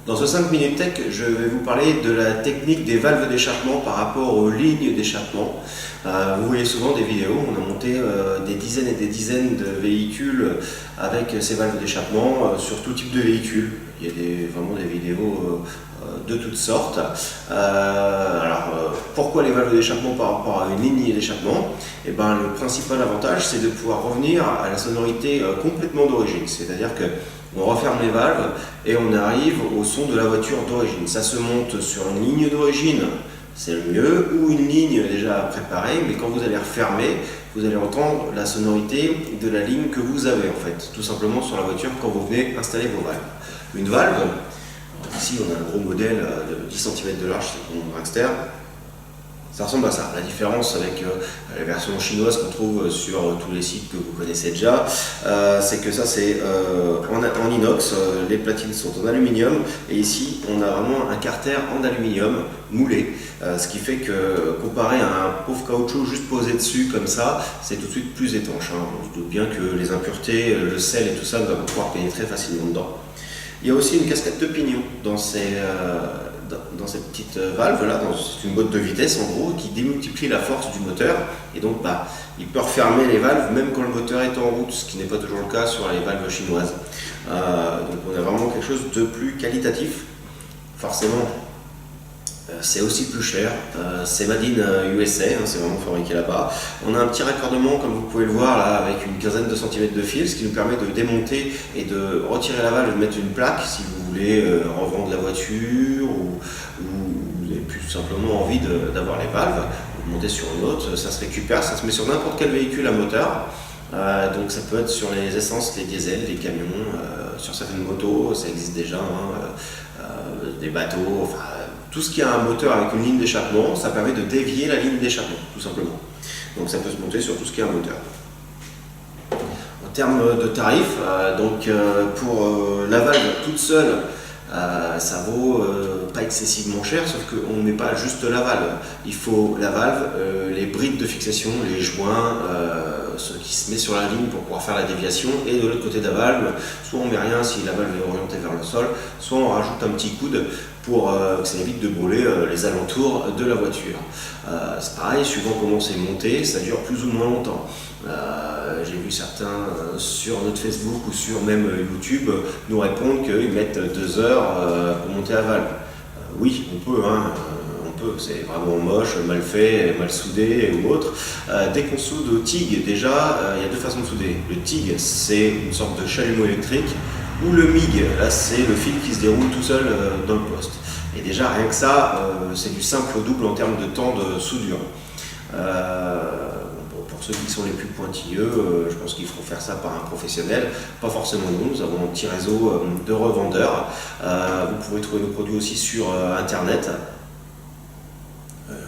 Dans ce 5 minutes tech, je vais vous parler de la technique des valves d'échappement par rapport aux lignes d'échappement. Vous voyez souvent des vidéos, on a monté des dizaines et des dizaines de véhicules avec ces valves d'échappement sur tout type de véhicule. Il y a vraiment des vidéos de toutes sortes. Pourquoi les valves d'échappement par rapport à une ligne d'échappement? Le principal avantage, c'est de pouvoir revenir à la sonorité complètement d'origine. C'est-à-dire que on referme les valves et on arrive au son de la voiture d'origine. Ça se monte sur une ligne d'origine, c'est le mieux, ou une ligne déjà préparée, mais quand vous allez refermer, vous allez entendre la sonorité de la ligne que vous avez en fait, tout simplement sur la voiture quand vous venez installer vos valves. Une valve, ici on a un gros modèle de 10 cm de large, c'est mon Dragster. Ça ressemble à ça. La différence avec la version chinoise qu'on trouve sur tous les sites que vous connaissez déjà, c'est que ça c'est en inox, les platines sont en aluminium et ici on a vraiment un carter en aluminium moulé, ce qui fait que comparé à un pauvre caoutchouc juste posé dessus comme ça, c'est tout de suite plus étanche. On se doute bien que les impuretés, le sel et tout ça ne va pas pouvoir pénétrer facilement dedans. Il y a aussi une casquette de pignon dans ces petites valves là, c'est une boîte de vitesse en gros qui démultiplie la force du moteur et donc il peut refermer les valves même quand le moteur est en route, ce qui n'est pas toujours le cas sur les valves chinoises. Donc on a vraiment quelque chose de plus qualitatif. Forcément c'est aussi plus cher, c'est made in USA, c'est vraiment fabriqué là-bas. On a un petit raccordement comme vous pouvez le voir là avec une quinzaine de centimètres de fil, ce qui nous permet de démonter et de retirer la valve et de mettre une plaque si vous voulez revendre la voiture ou vous avez plus simplement envie d'avoir les valves, vous montez sur une autre, ça se récupère, ça se met sur n'importe quel véhicule à moteur. Donc ça peut être sur les essences, les diesels, les camions, sur certaines motos, ça existe déjà, des bateaux, enfin tout ce qui a un moteur avec une ligne d'échappement, ça permet de dévier la ligne d'échappement, tout simplement. Donc ça peut se monter sur tout ce qui a un moteur. En termes de tarifs, pour la valve toute seule, ça vaut pas excessivement cher, sauf qu'on ne met pas juste la valve. Il faut la valve, les brides de fixation, les joints, ce qui se met sur la ligne pour pouvoir faire la déviation, et de l'autre côté de la valve, soit on met rien si la valve est orientée vers le sol, soit on rajoute un petit coude pour que ça évite de brûler les alentours de la voiture. C'est pareil, suivant comment c'est monté, ça dure plus ou moins longtemps. J'ai vu certains sur notre Facebook ou sur même YouTube nous répondre qu'ils mettent 2 heures pour monter la valve. Oui, on peut, c'est vraiment moche, mal fait, mal soudé ou autre. Dès qu'on soude au TIG, déjà, il y a 2 façons de souder. Le TIG, c'est une sorte de chalumeau électrique, ou le MIG, là c'est le fil qui se déroule tout seul dans le poste. Et déjà, rien que ça, c'est du simple au double en termes de temps de soudure. Pour ceux qui sont les plus pointilleux, je pense qu'il faut faire ça par un professionnel, pas forcément nous avons un petit réseau de revendeurs. Vous pouvez trouver nos produits aussi sur Internet.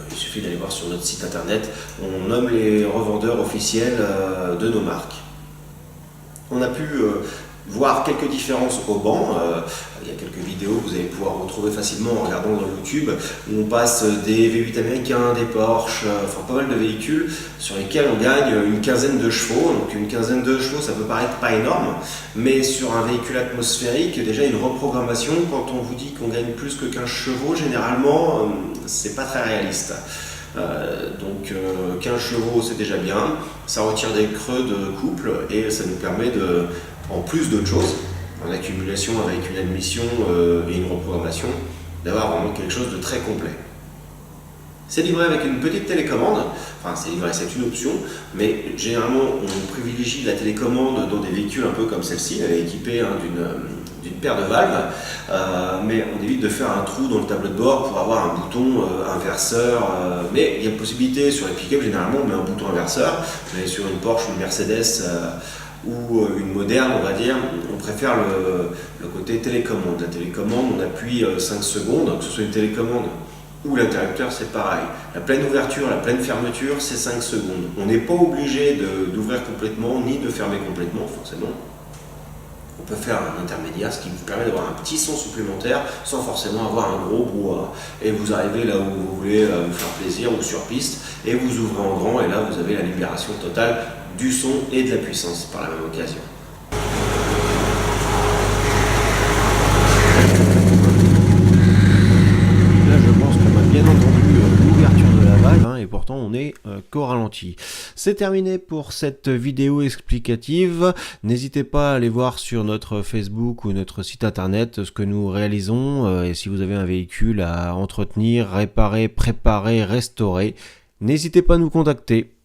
Il suffit d'aller voir sur notre site Internet, on nomme les revendeurs officiels de nos marques. On a pu voir quelques différences au banc. Il y a quelques vidéos que vous allez pouvoir retrouver facilement en regardant dans YouTube où on passe des V8 américains, des Porsche, enfin pas mal de véhicules sur lesquels on gagne une quinzaine de chevaux. Donc une quinzaine de chevaux, ça peut paraître pas énorme, mais sur un véhicule atmosphérique, déjà une reprogrammation, quand on vous dit qu'on gagne plus que 15 chevaux, généralement c'est pas très réaliste. 15 chevaux c'est déjà bien, ça retire des creux de couple et ça nous permet en plus d'autres choses, en accumulation avec une admission et une reprogrammation, d'avoir vraiment quelque chose de très complet. C'est livré avec une petite télécommande, enfin c'est livré, c'est une option, mais généralement on privilégie la télécommande dans des véhicules un peu comme celle-ci, elle est équipée d'une paire de valves, mais on évite de faire un trou dans le tableau de bord pour avoir un bouton inverseur, mais il y a une possibilité sur les pick-up, généralement on met un bouton inverseur, mais sur une Porsche, une Mercedes, ou une moderne, on va dire, on préfère le côté télécommande. La télécommande, on appuie 5 secondes, que ce soit une télécommande ou l'interrupteur, c'est pareil. La pleine ouverture, la pleine fermeture, c'est 5 secondes. On n'est pas obligé d'ouvrir complètement, ni de fermer complètement, forcément. On peut faire un intermédiaire, ce qui vous permet d'avoir un petit son supplémentaire sans forcément avoir un gros brouhaha. Et vous arrivez là où vous voulez vous faire plaisir ou sur piste, et vous ouvrez en grand, et là vous avez la libération totale du son et de la puissance par la même occasion. pourtant on est qu'au ralenti. C'est terminé pour cette vidéo explicative. N'hésitez pas à aller voir sur notre Facebook ou notre site internet ce que nous réalisons, et si vous avez un véhicule à entretenir, réparer, préparer, restaurer, n'hésitez pas à nous contacter.